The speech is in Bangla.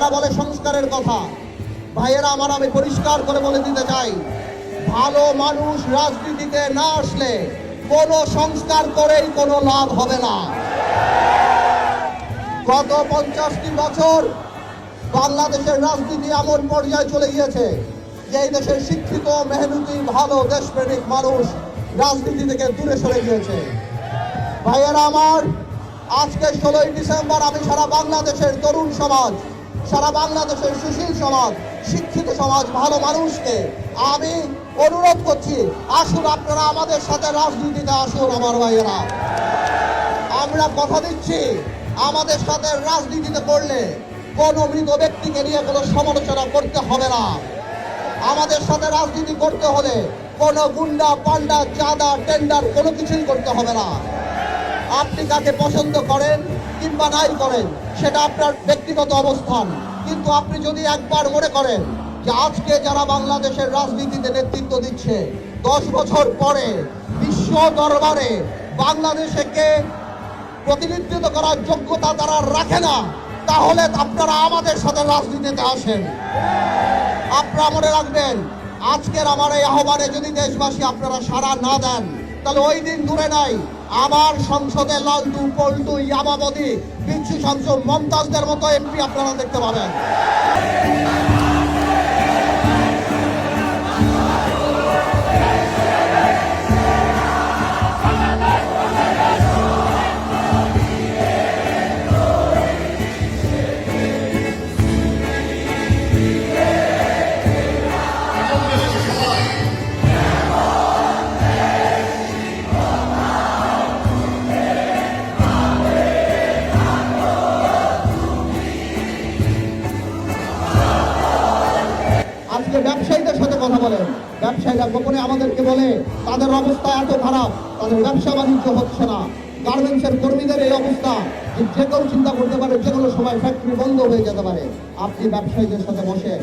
যারা বলে সংস্কারের কথা, ভাইয়েরা আমার, আমি পরিষ্কার করে বলে দিতে চাই, ভালো মানুষ রাজনীতিতে না আসলে কোনো সংস্কার করেই কোনো লাভ হবে না। গত 50টি বছর বাংলাদেশের রাজনীতি এমন পর্যায়ে চলে গিয়েছে যে এই দেশের শিক্ষিত, মেহনতি, ভালো দেশপ্রেমিক মানুষ রাজনীতি থেকে দূরে সরে গিয়েছে। ভাইয়েরা আমার, আজকে 16ই ডিসেম্বর আমি সারা বাংলাদেশের তরুণ সমাজ, সারা বাংলাদেশের সুশীল সমাজ, শিক্ষিত সমাজ, ভালো মানুষকে আমি অনুরোধ করছি, আসুন আপনারা আমাদের সাথে রাজনীতিতে আসুন। আমার ভাইয়েরা, আমরা কথা দিচ্ছি, আমাদের সাথে রাজনীতিতে করলে কোনো মৃত ব্যক্তিকে নিয়ে কোনো সমালোচনা করতে হবে না। আমাদের সাথে রাজনীতি করতে হলে কোনো গুন্ডা, পান্ডা, চাঁদা, টেন্ডার কোনো কিছুই করতে হবে না। আপনি কাকে পছন্দ করেন কিংবা নাই করেন সেটা আপনার ব্যক্তিগত অবস্থান, কিন্তু আপনি যদি একবার মনে করেন যে আজকে যারা বাংলাদেশের রাজনীতিতে নেতৃত্ব দিচ্ছে 10 বছর পরে বিশ্ব দরবারে বাংলাদেশকে প্রতিনিধিত্ব করার যোগ্যতা তারা রাখে না, তাহলে আপনারা আমাদের সাথে রাজনীতিতে আসেন। আপনারা মনে রাখবেন, আজকের আমার এই আহ্বানে যদি দেশবাসী আপনারা সাড়া না দেন, তাহলে ওই দিন দূরে নাই আবার সংসদে লালটু, পল্টু, ইয়ামাবতী, বিচ্ছু শামসু, মমতাজদের মতো এমপি আপনারা দেখতে পাবেন। আজকে ব্যবসায়ীদের সাথে কথা বলেন, ব্যবসায়ীরা গোপনে আমাদেরকে বলে তাদের অবস্থা এত খারাপ, তাদের ব্যবসা বাণিজ্য হচ্ছে না। গার্মেন্টসের কর্মীদের এই অবস্থা যে কেউ চিন্তা করতে পারে যে কোনো সময় ফ্যাক্টরি বন্ধ হয়ে যেতে পারে। আপনি ব্যবসায়ীদের সাথে বসেন।